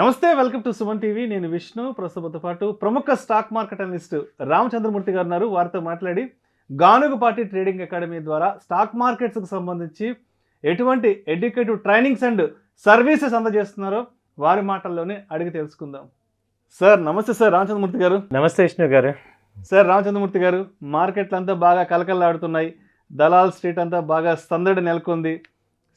నమస్తే, welcome to Suman TV. నేను విష్ణు. ప్రస్తుతంతో పాటు ప్రముఖ స్టాక్ మార్కెట్ అనలిస్ట్ రామచంద్రమూర్తి గారు ఉన్నారు. వారితో మాట్లాడి గానుగుపాటి ట్రేడింగ్ అకాడమీ ద్వారా స్టాక్ మార్కెట్స్కి సంబంధించి ఎటువంటి ఎడ్యుకేటివ్ ట్రైనింగ్స్ అండ్ సర్వీసెస్ అందజేస్తున్నారో వారి మాటల్లోనే అడిగి తెలుసుకుందాం. సార్ నమస్తే. సార్ రామచంద్రమూర్తి గారు. నమస్తే విష్ణు గారు. సార్ రామచంద్రమూర్తి గారు, మార్కెట్లు అంతా బాగా కలకల్లాడుతున్నాయి. దలాల్ స్ట్రీట్ అంతా బాగా సందడి నెలకొంది.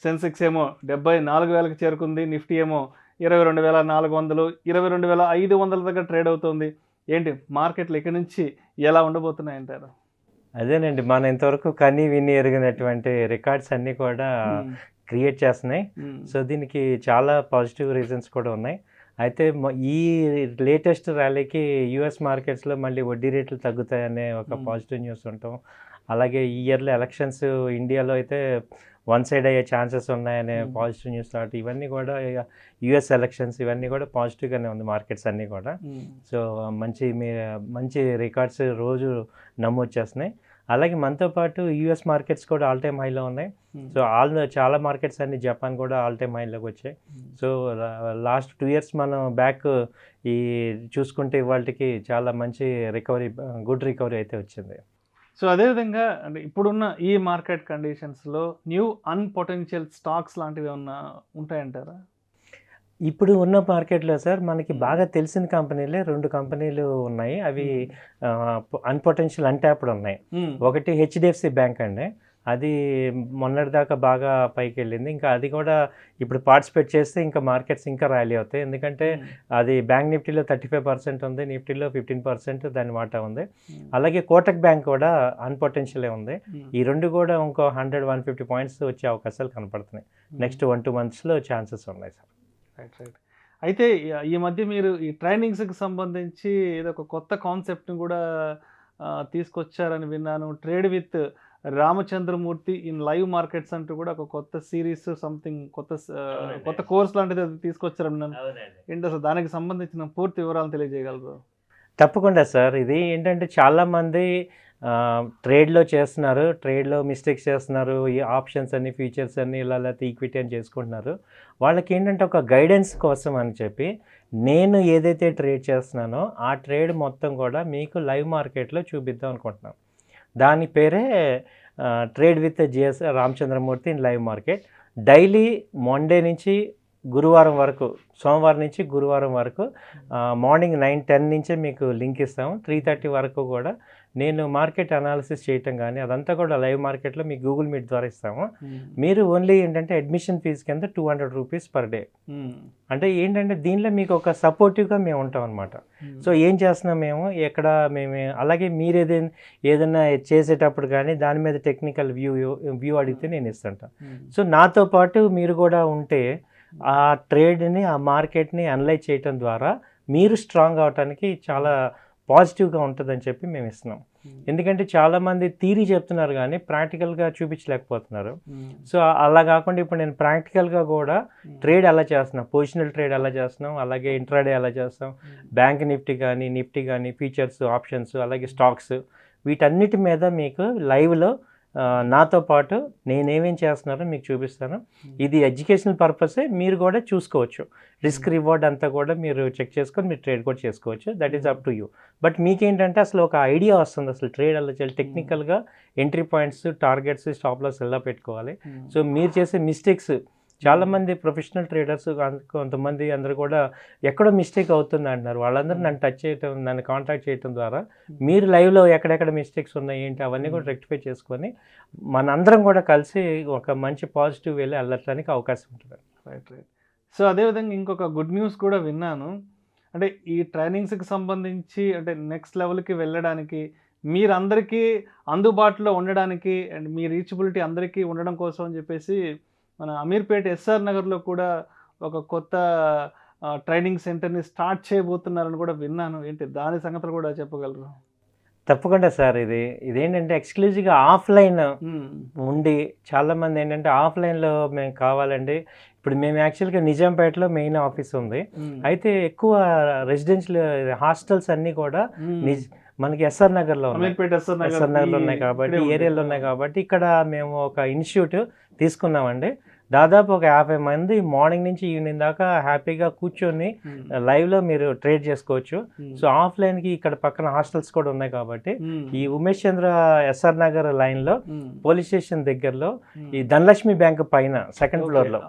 సెన్సెక్స్ ఏమో 74,000కి చేరుకుంది. నిఫ్టీ ఏమో 22,400, 22,500 దగ్గర ట్రేడ్ అవుతుంది. ఏంటి మార్కెట్లు ఇక్కడి నుంచి ఎలా ఉండబోతున్నాయి అంటారు? అదేనండి, మనం ఇంతవరకు కని విని ఎరిగినటువంటి రికార్డ్స్ అన్నీ కూడా క్రియేట్ చేస్తున్నాయి. సో దీనికి చాలా పాజిటివ్ రీజన్స్ కూడా ఉన్నాయి. అయితే ఈ లేటెస్ట్ ర్యాలీకి యూఎస్ మార్కెట్స్లో మళ్ళీ వడ్డీ రేట్లు తగ్గుతాయనే ఒక పాజిటివ్ న్యూస్ ఉంటాం. అలాగే ఈ ఇయర్లో ఎలక్షన్స్ ఇండియాలో అయితే వన్ సైడ్ అయ్యే ఛాన్సెస్ ఉన్నాయనే పాజిటివ్ న్యూస్ కాబట్టి ఇవన్నీ కూడా యూఎస్ ఎలక్షన్స్ ఇవన్నీ కూడా పాజిటివ్గానే ఉంది మార్కెట్స్ అన్నీ కూడా. సో మంచి రికార్డ్స్ రోజు నమోదు చేస్తున్నాయి. అలాగే మనతో పాటు యూఎస్ మార్కెట్స్ కూడా ఆల్ టైమ్ హైలో ఉన్నాయి. సో చాలా మార్కెట్స్ అన్ని జపాన్ కూడా ఆల్ టైమ్ హైలోకి వచ్చాయి. సో లాస్ట్ 2 years మనం బ్యాక్ ఈ చూసుకుంటే ఇవాళకి చాలా మంచి గుడ్ రికవరీ అయితే వచ్చింది. సో అదేవిధంగా అంటే ఇప్పుడున్న ఈ మార్కెట్ కండిషన్స్లో న్యూ అన్పొటెన్షియల్ స్టాక్స్ లాంటివి ఏమన్నా ఉంటాయంటారా? ఇప్పుడు ఉన్న మార్కెట్లో సార్ మనకి బాగా తెలిసిన కంపెనీలే 2 కంపెనీలు ఉన్నాయి. అవి అన్పొటెన్షియల్ అన్ట్యాప్డ్ ఉన్నాయి. ఒకటి హెచ్డిఎఫ్సి బ్యాంక్ అండి, అది మొన్నటిదాకా బాగా పైకి వెళ్ళింది. ఇంకా అది కూడా ఇప్పుడు పార్టిసిపేట్ చేస్తే ఇంకా మార్కెట్స్ ఇంకా ర్యాలీ అవుతాయి. ఎందుకంటే అది బ్యాంక్ నిఫ్టీలో 35% ఉంది, నిఫ్టీలో 15% దాని వాటా ఉంది. అలాగే కోటక్ బ్యాంక్ కూడా అన్పొటెన్షియలే ఉంది. ఈ 2 కూడా ఇంకో 100-150 పాయింట్స్ వచ్చే అవకాశాలు కనపడుతున్నాయి. నెక్స్ట్ 1-2 monthsలో ఛాన్సెస్ ఉన్నాయి సార్. రైట్. అయితే ఈ మధ్య మీరు ఈ ట్రైనింగ్స్కి సంబంధించి ఏదో ఒక కొత్త కాన్సెప్ట్ని కూడా తీసుకొచ్చారని విన్నాను. Trade with Ramachandramurthy in live markets అంటూ కూడా ఒక కొత్త సిరీస్ సంథింగ్ కొత్త కోర్స్ లాంటిది తీసుకొచ్చారని విన్నాను. ఏంటి అసలు దానికి సంబంధించిన పూర్తి వివరాలు తెలియజేయగలరు? తప్పకుండా సార్. ఇది ఏంటంటే చాలామంది ట్రేడ్లో చేస్తున్నారు, ట్రేడ్లో మిస్టేక్స్ చేస్తున్నారు. ఈ ఆప్షన్స్ అన్ని ఫ్యూచర్స్ అన్ని ఇలా లేకపోతే ఈక్విటీ అని చేసుకుంటున్నారు. వాళ్ళకి ఏంటంటే ఒక గైడెన్స్ కోసం అని చెప్పి నేను ఏదైతే ట్రేడ్ చేస్తున్నానో ఆ ట్రేడ్ మొత్తం కూడా మీకు లైవ్ మార్కెట్లో చూపిద్దాం అనుకుంటున్నాను. దాని పేరే trade with G S Ramachandramurthy in live market. Daily Monday నుంచి గురువారం వరకు, సోమవారం నుంచి గురువారం వరకు మార్నింగ్ 9-10 నుంచే మీకు లింక్ ఇస్తాము. 3:30 వరకు కూడా నేను మార్కెట్ అనాలిసిస్ చేయటం కానీ అదంతా కూడా లైవ్ మార్కెట్లో మీకు గూగుల్ మీట్ ద్వారా ఇస్తాము. మీరు ఓన్లీ ఏంటంటే అడ్మిషన్ ఫీజు కింద 200 రూపీస్ పర్ డే. అంటే ఏంటంటే దీనిలో మీకు ఒక సపోర్టివ్గా మేము ఉంటాం అనమాట. సో ఏం చేస్తున్నాం మేము అలాగే మీరు ఏదైనా చేసేటప్పుడు కానీ దాని మీద టెక్నికల్ వ్యూ అడిగితే నేను ఇస్తుంటాను. సో నాతో పాటు మీరు కూడా ఉంటే ఆ ట్రేడ్ని ఆ మార్కెట్ని అనలైజ్ చేయటం ద్వారా మీరు స్ట్రాంగ్ అవడానికి చాలా పాజిటివ్గా ఉంటుందని చెప్పి మేము ఇస్తున్నాం. ఎందుకంటే చాలామంది థియరీ చెప్తున్నారు కానీ ప్రాక్టికల్గా చూపించలేకపోతున్నారు. సో అలా కాకుండా ఇప్పుడు నేను ప్రాక్టికల్గా కూడా ట్రేడ్ ఎలా చేస్తున్నాం, పొజిషనల్ ట్రేడ్ ఎలా చేస్తున్నాం, అలాగే ఇంట్రాడే ఎలా చేస్తాం, బ్యాంక్ నిఫ్టీ కానీ ఫీచర్స్, ఆప్షన్స్, అలాగే స్టాక్స్, వీటన్నిటి మీద మీకు లైవ్లో నాతో పాటు నేనేమేం చేస్తున్నారో మీకు చూపిస్తాను. ఇది ఎడ్యుకేషనల్ పర్పసే, మీరు కూడా చూసుకోవచ్చు. రిస్క్ రివార్డ్ అంతా కూడా మీరు చెక్ చేసుకొని మీరు ట్రేడ్ కూడా చేసుకోవచ్చు. That is up to you. But మీకేంటంటే అసలు ఒక ఐడియా వస్తుంది, అసలు ట్రేడ్ ఎలా చేయాలి, టెక్నికల్గా entry points, targets, stop loss ఎలా పెట్టుకోవాలి. సో మీరు చేసే మిస్టేక్స్, చాలామంది ప్రొఫెషనల్ ట్రేడర్స్ కొంతమంది అందరూ కూడా ఎక్కడో మిస్టేక్ అవుతుంది అంటున్నారు. వాళ్ళందరూ నన్ను కాంటాక్ట్ చేయడం ద్వారా మీరు లైవ్లో ఎక్కడెక్కడ మిస్టేక్స్ ఉన్నాయి ఏంటి అవన్నీ కూడా రెక్టిఫై చేసుకొని మనందరం కూడా కలిసి ఒక మంచి పాజిటివ్ వేలో వెళ్ళడానికి అవకాశం ఉంటుంది. రైట్. సో అదేవిధంగా ఇంకొక గుడ్ న్యూస్ కూడా విన్నాను. అంటే ఈ ట్రైనింగ్స్కి సంబంధించి అంటే నెక్స్ట్ లెవెల్కి వెళ్ళడానికి మీరందరికీ అందుబాటులో ఉండడానికి అండ్ మీ రీచబిలిటీ అందరికీ ఉండడం కోసం అని చెప్పేసి మన అమీర్పేట ఎస్ఆర్ నగర్లో కూడా ఒక కొత్త ట్రైనింగ్ సెంటర్ని స్టార్ట్ చేయబోతున్నారని కూడా విన్నాను. ఏంటి దాని సంగతులు కూడా చెప్పగలరు? తప్పకుండా సార్. ఇదేంటంటే ఎక్స్క్లూజివ్గా ఆఫ్లైన్ ఉండి చాలామంది ఏంటంటే ఆఫ్లైన్లో మేము కావాలండి. ఇప్పుడు మేము యాక్చువల్గా నిజాంపేటలో మెయిన్ ఆఫీస్ ఉంది. అయితే ఎక్కువ రెసిడెన్షియల్ హాస్టల్స్ అన్నీ కూడా మనకి ఎస్ఆర్ నగర్లో ఉన్నాయి కాబట్టి ఏరియాలో ఉన్నాయి కాబట్టి ఇక్కడ మేము ఒక ఇన్స్టిట్యూట్ తీసుకున్నామండి. దాదాపు ఒక 50 మంది మార్నింగ్ నుంచి ఈవినింగ్ దాకా హ్యాపీగా కూర్చొని లైవ్లో మీరు ట్రేడ్ చేసుకోవచ్చు. సో ఆఫ్లైన్కి ఇక్కడ పక్కన హాస్టల్స్ కూడా ఉన్నాయి కాబట్టి ఈ ఉమేష్ చంద్ర ఎస్ఆర్ నగర్ లైన్లో పోలీస్ స్టేషన్ దగ్గరలో ఈ ధనలక్ష్మి బ్యాంక్ పైన సెకండ్ ఫ్లోర్లో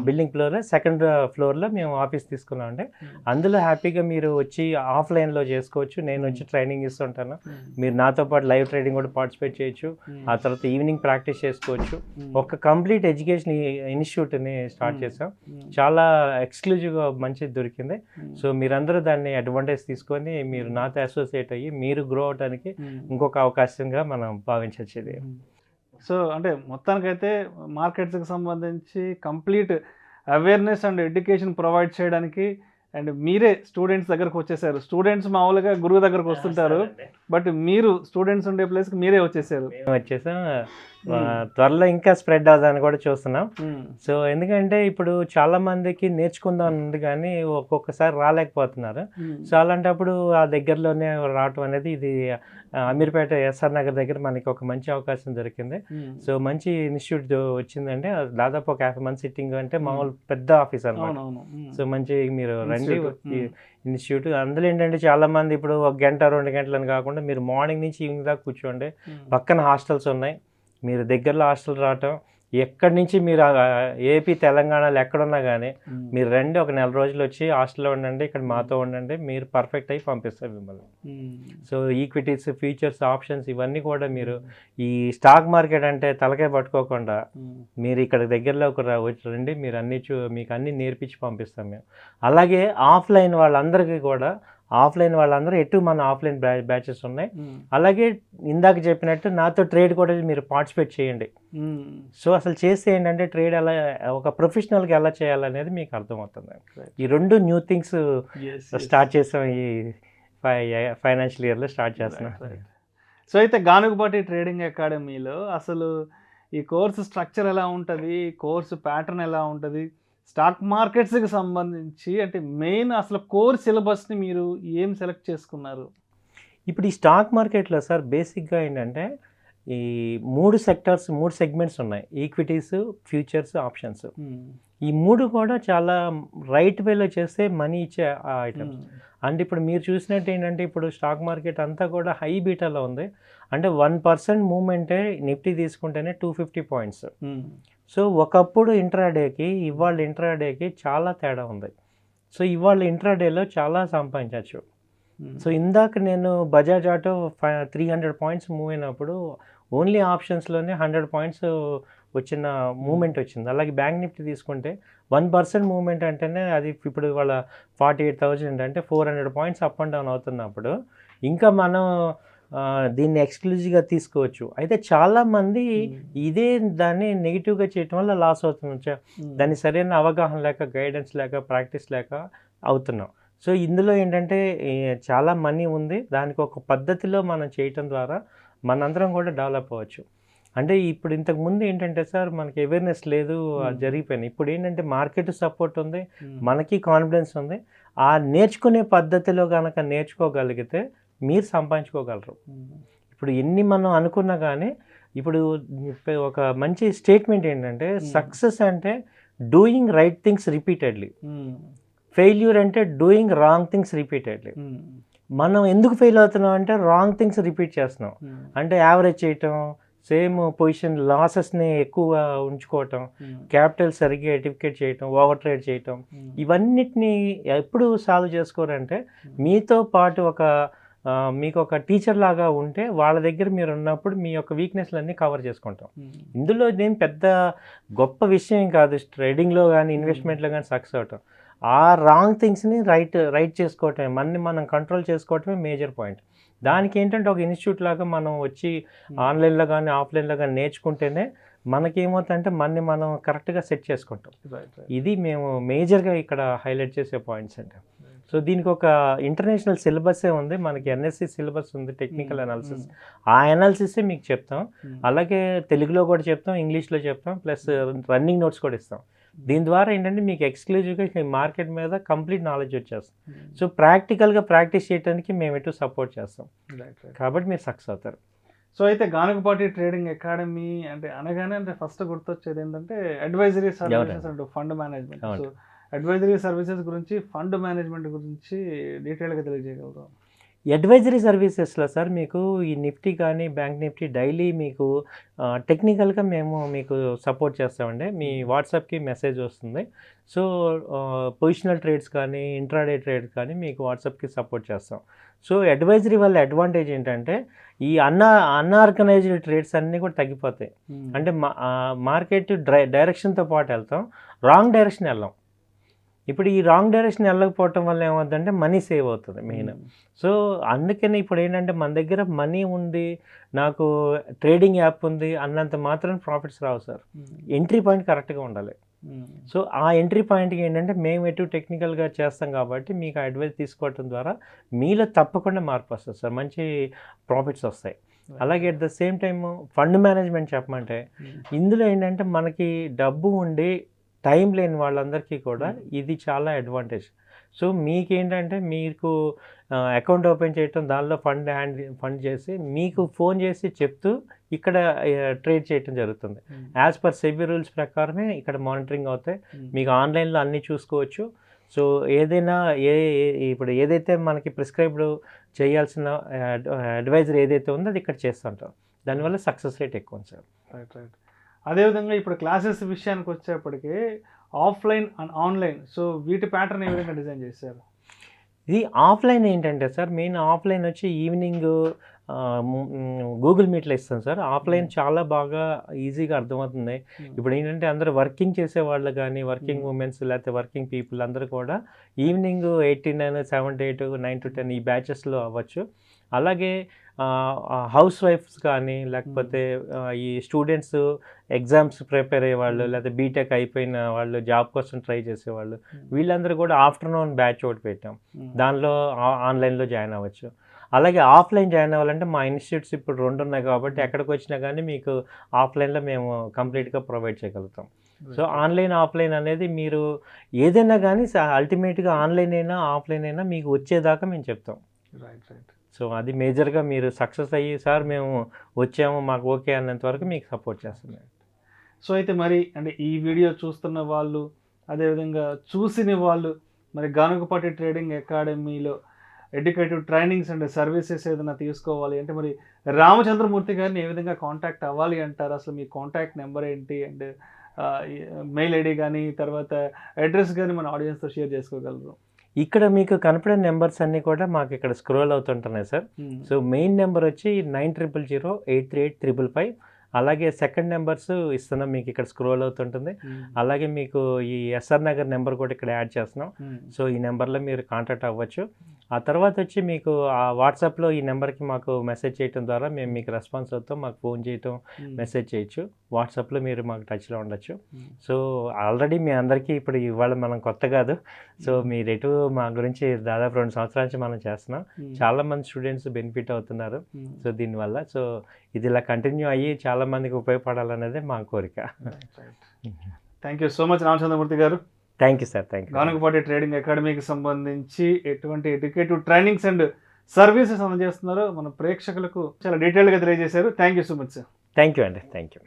బిల్డింగ్ ఫ్లోర్ సెకండ్ ఫ్లోర్లో మేము ఆఫీస్ తీసుకున్నామండి. అందులో హ్యాపీగా మీరు వచ్చి ఆఫ్లైన్లో చేసుకోవచ్చు. నేను వచ్చి ట్రైనింగ్ ఇస్తుంటాను. మీరు నాతో పాటు లైవ్ ట్రేడింగ్ కూడా పార్టిసిపేట్ చేయొచ్చు. ఆ తర్వాత ఈవినింగ్ ప్రాక్టీస్ చేసుకోవచ్చు. ఒక కంప్లీట్ ఎడ్యుకేషన్ ఇన్స్టిట్యూట్ని స్టార్ట్ చేసాం. చాలా ఎక్స్క్లూజివ్గా మంచిది దొరికింది. సో మీరందరూ దాన్ని అడ్వాంటేజ్ తీసుకొని మీరు నాతో అసోసియేట్ అయ్యి మీరు గ్రో అవడానికి ఇంకొక అవకాశంగా మనం భావించవచ్చు ఇది. సో అంటే మొత్తానికైతే మార్కెట్స్కి సంబంధించి complete awareness and education provide చేయడానికి అండ్ మీరే స్టూడెంట్స్ దగ్గరకు వచ్చేసారు. స్టూడెంట్స్ మామూలుగా గురువు దగ్గరకు వస్తుంటారు, బట్ మీరు స్టూడెంట్స్ ఉండే ప్లేస్కి మీరే వచ్చేసారు. మేము వచ్చేసాం. త్వరలో ఇంకా స్ప్రెడ్ అవుతుందని కూడా చూస్తున్నాం. సో ఎందుకంటే ఇప్పుడు చాలా మందికి నేర్చుకుందాం ఉంది కానీ ఒక్కొక్కసారి రాలేకపోతున్నారు. సో అలాంటప్పుడు ఆ దగ్గరలోనే రావటం అనేది ఇది అమీర్పేట ఎస్ఆర్ నగర్ దగ్గర మనకి ఒక మంచి అవకాశం దొరికింది. సో మంచి ఇన్స్టిట్యూట్ వచ్చిందంటే దాదాపు ఒక 50 మంది సిట్టింగ్ అంటే మామూలు పెద్ద ఆఫీస్ అన్నమాట. సో మంచి మీరు రండి ఇన్స్టిట్యూట్. అందులో ఏంటంటే చాలా మంది ఇప్పుడు 1 గంట 2 గంటలని కాకుండా మీరు మార్నింగ్ నుంచి ఈవినింగ్ దాకా కూర్చోండి. పక్కన హాస్టల్స్ ఉన్నాయి. మీరు దగ్గరలో హాస్టల్ రావటం, ఎక్కడి నుంచి మీరు ఏపీ తెలంగాణలో ఎక్కడున్నా కానీ మీరు రండి, ఒక 1 నెల రోజులు వచ్చి హాస్టల్లో ఉండండి, ఇక్కడ మాతో ఉండండి, మీరు పర్ఫెక్ట్ అయ్యి పంపిస్తారు మిమ్మల్ని. సో ఈక్విటీస్, ఫ్యూచర్స్, ఆప్షన్స్ ఇవన్నీ కూడా మీరు ఈ స్టాక్ మార్కెట్ అంటే తలకాయ పట్టుకోకుండా మీరు ఇక్కడ దగ్గరలో రండి, మీరు మీకు అన్నీ నేర్పించి పంపిస్తాం మేము. అలాగే ఆఫ్లైన్ వాళ్ళందరికీ కూడా ఎటు మన ఆఫ్లైన్ బ్యాచెస్ ఉన్నాయి. అలాగే ఇందాక చెప్పినట్టు నాతో ట్రేడ్ కూడా మీరు పార్టిసిపేట్ చేయండి. సో అసలు చేస్తే ఏంటంటే ట్రేడ్ ఎలా ఒక ప్రొఫెషనల్గా ఎలా చేయాలనేది మీకు అర్థమవుతుంది. ఈ 2 న్యూ థింగ్స్ స్టార్ట్ చేసాం ఈ ఫైనాన్షియల్ ఇయర్లో స్టార్ట్ చేస్తున్నాం. సో అయితే గానుగుపాటి ట్రేడింగ్ అకాడమీలో అసలు ఈ కోర్సు స్ట్రక్చర్ ఎలా ఉంటుంది, కోర్సు ప్యాటర్న్ ఎలా ఉంటుంది, స్టాక్ మార్కెట్స్కి సంబంధించి అంటే మెయిన్ అసలు కోర్ సిలబస్ని మీరు ఏం సెలెక్ట్ చేసుకున్నారు? ఇప్పుడు ఈ స్టాక్ మార్కెట్లో సార్ బేసిక్గా ఏంటంటే ఈ 3 సెక్టర్స్ 3 సెగ్మెంట్స్ ఉన్నాయి. Equities, futures, options. ఈ 3 కూడా చాలా రైట్ వేలో చేస్తే మనీ ఇచ్చే ఐటమ్స్. అంటే ఇప్పుడు మీరు చూసినట్టు ఏంటంటే ఇప్పుడు స్టాక్ మార్కెట్ అంతా కూడా హై బీటాలో ఉంది. అంటే 1% మూవ్మెంటే నిఫ్టీ తీసుకుంటేనే 250 పాయింట్స్. సో ఒకప్పుడు ఇంట్రాడేకి ఇవాళ ఇంట్రాడేకి చాలా తేడా ఉంది. సో ఇవాళ ఇంట్రాడేలో చాలా సంపాదించవచ్చు. సో ఇందాక నేను బజాజ్ ఆటో 300 పాయింట్స్ మూవ్ అయినప్పుడు ఓన్లీ ఆప్షన్స్లోనే 100 పాయింట్స్ వచ్చిన మూమెంట్ వచ్చింది. అలాగే బ్యాంక్ నిఫ్టీ తీసుకుంటే 1% మూమెంట్ అంటేనే అది ఇప్పుడు ఇవాళ 48,000 అంటే 400 పాయింట్స్ అప్ అండ్ డౌన్ అవుతున్నప్పుడు ఇంకా మనం దీన్ని ఎక్స్క్లూజివ్గా తీసుకోవచ్చు. అయితే చాలామంది ఇదే దాన్ని నెగిటివ్గా చేయటం వల్ల లాస్ అవుతున్నాం. దాన్ని సరైన అవగాహన లేక, గైడెన్స్ లేక, ప్రాక్టీస్ లేక అవుతున్నాం. సో ఇందులో ఏంటంటే చాలా మనీ ఉంది. దానికి ఒక పద్ధతిలో మనం చేయటం ద్వారా మనందరం కూడా డెవలప్ అవ్వచ్చు. అంటే ఇప్పుడు ఇంతకుముందు ఏంటంటే సార్ మనకి అవేర్నెస్ లేదు, జరిగిపోయినాయి. ఇప్పుడు ఏంటంటే మార్కెట్ సపోర్ట్ ఉంది, మనకి కాన్ఫిడెన్స్ ఉంది. ఆ నేర్చుకునే పద్ధతిలో కనుక నేర్చుకోగలిగితే మీరు సంపాదించుకోగలరు. ఇప్పుడు ఎన్ని మనం అనుకున్నా కానీ ఇప్పుడు ఒక మంచి స్టేట్మెంట్ ఏంటంటే సక్సెస్ అంటే doing right things repeatedly, failure అంటే డూయింగ్ రాంగ్ థింగ్స్ రిపీటెడ్లీ. మనం ఎందుకు ఫెయిల్ అవుతున్నాం అంటే రాంగ్ థింగ్స్ రిపీట్ చేస్తున్నాం. అంటే యావరేజ్ చేయటం, సేమ్ పొజిషన్ లాసెస్ని ఎక్కువగా ఉంచుకోవటం, క్యాపిటల్ సరిగ్గా ఎటిఫికేట్ చేయటం, ఓవర్ ట్రేడ్ చేయటం, ఇవన్నిటిని ఎప్పుడు సాల్వ్ చేసుకోరంటే మీతో పాటు మీకు ఒక టీచర్ లాగా ఉంటే వాళ్ళ దగ్గర మీరు ఉన్నప్పుడు మీ యొక్క వీక్నెస్లన్నీ కవర్ చేసుకుంటాం. ఇందులో నేను పెద్ద గొప్ప విషయం కాదు ట్రేడింగ్లో కానీ ఇన్వెస్ట్మెంట్లో కానీ సక్సెస్ అవటం. ఆ రాంగ్ థింగ్స్ని రైట్ చేసుకోవటమే, మనని మనం కంట్రోల్ చేసుకోవటమే మేజర్ పాయింట్. దానికి ఏంటంటే ఒక ఇన్స్టిట్యూట్ లాగా మనం వచ్చి ఆన్లైన్లో కానీ ఆఫ్లైన్లో కానీ నేర్చుకుంటేనే మనకేమవుతుందంటే మనని మనం కరెక్ట్గా సెట్ చేసుకుంటాం. ఇది మేము మేజర్గా ఇక్కడ హైలైట్ చేసే పాయింట్స్ అంటే. సో దీనికి ఒక ఇంటర్నేషనల్ సిలబస్సే ఉంది. మనకి ఎన్ఎస్సి సిలబస్ ఉంది, టెక్నికల్ అనాలిసిస్. ఆ అనాలిసిసే మీకు చెప్తాం. అలాగే తెలుగులో కూడా చెప్తాం, ఇంగ్లీష్లో చెప్తాం, ప్లస్ రన్నింగ్ నోట్స్ కూడా ఇస్తాం. దీని ద్వారా ఏంటంటే మీకు ఎక్స్క్లూజివ్గా మార్కెట్ మీద కంప్లీట్ నాలెడ్జ్ వచ్చేస్తాం. సో ప్రాక్టికల్గా ప్రాక్టీస్ చేయడానికి మేము ఎటు సపోర్ట్ చేస్తాం. కాబట్టి మీరు సక్సెస్ అవుతారు. సో అయితే గానుగపాటి ట్రేడింగ్ అకాడమీ అంటే అనగానే అంటే ఫస్ట్ గుర్తొచ్చేది ఏంటంటే advisory services and fund management. So advisory services గురించి, ఫండ్ మేనేజ్మెంట్ గురించి డీటెయిల్గా తెలియజేయగలరు? అడ్వైజరీ సర్వీసెస్లో సార్ మీకు ఈ నిఫ్టీ కానీ బ్యాంక్ నిఫ్టీ డైలీ మీకు టెక్నికల్గా మేము మీకు సపోర్ట్ చేస్తామండి. మీ వాట్సాప్కి మెసేజ్ వస్తుంది. సో పొజిషనల్ ట్రేడ్స్ కానీ ఇంట్రాడే ట్రేడ్స్ కానీ మీకు వాట్సాప్కి సపోర్ట్ చేస్తాం. సో అడ్వైజరీ వల్ల అడ్వాంటేజ్ ఏంటంటే ఈ అన్ఆర్గనైజ్డ్ ట్రేడ్స్ అన్నీ కూడా తగ్గిపోతాయి. అంటే మార్కెట్ డైరెక్షన్తో పాటు వెళ్తాం, రాంగ్ డైరెక్షన్ వెళ్ళాం. ఇప్పుడు ఈ రాంగ్ డైరెక్షన్ వెళ్ళకపోవటం వల్ల ఏమవుతుందంటే మనీ సేవ్ అవుతుంది మెయిన్. సో అందుకని ఇప్పుడు ఏంటంటే మన దగ్గర మనీ ఉంది, నాకు ట్రేడింగ్ యాప్ ఉంది అన్నంత మాత్రం ప్రాఫిట్స్ రావు సార్. ఎంట్రీ పాయింట్ కరెక్ట్గా ఉండాలి. సో ఆ ఎంట్రీ పాయింట్కి ఏంటంటే మేము ఎటు టెక్నికల్గా చేస్తాం కాబట్టి మీకు అడ్వైస్ తీసుకోవటం ద్వారా మీలో తప్పకుండా మార్పు వస్తుంది సార్, మంచి ప్రాఫిట్స్ వస్తాయి. అలాగే at the same time fund management చెప్పమంటే ఇందులో ఏంటంటే మనకి డబ్బు ఉండి టైం లేని వాళ్ళందరికీ కూడా ఇది చాలా అడ్వాంటేజ్. సో మీకేంటంటే మీకు అకౌంట్ ఓపెన్ చేయటం, దానిలో ఫండ్ చేసి మీకు ఫోన్ చేసి చెప్తూ ఇక్కడ ట్రేడ్ చేయటం జరుగుతుంది. యాజ్ పర్ సెబీ రూల్స్ ప్రకారమే ఇక్కడ మానిటరింగ్ అవుతాయి. మీకు ఆన్లైన్లో అన్నీ చూసుకోవచ్చు. సో ఏదైనా ఇప్పుడు ఏదైతే మనకి ప్రిస్క్రైబ్డ్ చేయాల్సిన అడ్వైజర్ ఏదైతే ఉందో అది ఇక్కడ చేస్తుంటాం. దానివల్ల సక్సెస్ రేట్ ఎక్కువ ఉంది సార్. రైట్. అదేవిధంగా ఇప్పుడు క్లాసెస్ విషయానికి వచ్చేప్పటికి ఆఫ్లైన్ అండ్ ఆన్లైన్, సో వీటి ప్యాటర్న్ ఏ విధంగా డిజైన్ చేశారు? ఇది ఆఫ్లైన్ ఏంటంటే సార్ మెయిన్ ఆఫ్లైన్ వచ్చి ఈవినింగ్ గూగుల్ మీట్లో ఇస్తాం సార్. ఆఫ్లైన్ చాలా బాగా ఈజీగా అర్థమవుతుంది. ఇప్పుడు ఏంటంటే అందరూ వర్కింగ్ చేసేవాళ్ళు కానీ వర్కింగ్ ఉమెన్స్ లేకపోతే వర్కింగ్ పీపుల్ అందరూ కూడా ఈవినింగ్ 8 to 9, 7 to 8, 9 to 10 ఈ బ్యాచెస్లో అవ్వచ్చు. అలాగే హౌస్ వైఫ్స్ కానీ లేకపోతే ఈ స్టూడెంట్స్ ఎగ్జామ్స్ ప్రిపేర్ అయ్యేవాళ్ళు లేకపోతే బీటెక్ అయిపోయిన వాళ్ళు జాబ్ కోసం ట్రై చేసేవాళ్ళు వీళ్ళందరూ కూడా ఆఫ్టర్నూన్ బ్యాచ్ ఒకటి పెట్టాం. దానిలో ఆన్లైన్లో జాయిన్ అవ్వచ్చు. అలాగే ఆఫ్లైన్ జాయిన్ అవ్వాలంటే మా ఇన్స్టిట్యూట్స్ ఇప్పుడు 2 ఉన్నాయి కాబట్టి ఎక్కడికి వచ్చినా కానీ మీకు ఆఫ్లైన్లో మేము కంప్లీట్గా ప్రొవైడ్ చేయగలుగుతాం. సో ఆన్లైన్ ఆఫ్లైన్ అనేది మీరు ఏదైనా కానీ అల్టిమేట్గా ఆన్లైన్ అయినా ఆఫ్లైన్ అయినా మీకు వచ్చేదాకా మేము చెప్తాం. రైట్. సో అది మేజర్గా మీరు సక్సెస్ అయ్యి సార్ మేము వచ్చాము మాకు ఓకే అన్నంత వరకు మీకు సపోర్ట్ చేస్తున్నాం. సో అయితే మరి అంటే ఈ వీడియో చూస్తున్న వాళ్ళు అదేవిధంగా చూసిన వాళ్ళు మరి గానుగపాటి ట్రేడింగ్ అకాడమీలో ఎడ్యుకేటివ్ ట్రైనింగ్స్ అండ్ సర్వీసెస్ ఏదైనా తీసుకోవాలి అంటే మరి రామచంద్రమూర్తి గారిని ఏ విధంగా కాంటాక్ట్ అవ్వాలి అంటారు? అసలు మీ కాంటాక్ట్ నెంబర్ ఏంటి అండ్ మెయిల్ ఐడి కానీ తర్వాత అడ్రస్ కానీ మన ఆడియన్స్తో షేర్ చేసుకోగలరు? ఇక్కడ మీకు కనపడే నెంబర్స్ అన్నీ కూడా మాకు ఇక్కడ స్క్రోల్ అవుతుంటున్నాయి సార్. సో మెయిన్ నెంబర్ వచ్చి 9000083855. అలాగే సెకండ్ నెంబర్స్ ఇస్తున్నాం మీకు ఇక్కడ స్క్రోల్ అవుతుంటుంది. అలాగే మీకు ఈ ఎస్ఆర్ నగర్ నెంబర్ కూడా ఇక్కడ యాడ్ చేస్తున్నాం. సో ఈ నెంబర్లో మీరు కాంటాక్ట్ అవ్వచ్చు. ఆ తర్వాత వచ్చి మీకు ఆ వాట్సాప్లో ఈ నెంబర్కి మాకు మెసేజ్ చేయడం ద్వారా మేము మీకు రెస్పాన్స్ అవుతాం. మాకు ఫోన్ చేయటం, మెసేజ్ చేయొచ్చు. వాట్సాప్లో మీరు మాకు టచ్లో ఉండొచ్చు. సో ఆల్రెడీ మీ అందరికీ ఇప్పుడు ఇవాళ మనం కొత్త కాదు. సో మీరు ఎటు మా గురించి దాదాపు 2 సంవత్సరాల నుంచి మనం చేస్తున్నాం. చాలామంది స్టూడెంట్స్ బెనిఫిట్ అవుతున్నారు. సో దీనివల్ల సో ఇది ఇలా కంటిన్యూ అయ్యి చాలామందికి ఉపయోగపడాలనేది మా కోరిక. Thank you so much Ramachandramurthy garu. Thank you sir. Thank you. Ganugapati trading అకాడమీకి సంబంధించి ఎటువంటి ఎడ్యుకేటివ్ ట్రైనింగ్స్ అండ్ సర్వీసెస్ అందజేస్తున్నారో మన ప్రేక్షకులకు చాలా డీటెయిల్గా తెలియజేశారు. Thank you so much sir. Thank you అండి. Thank you.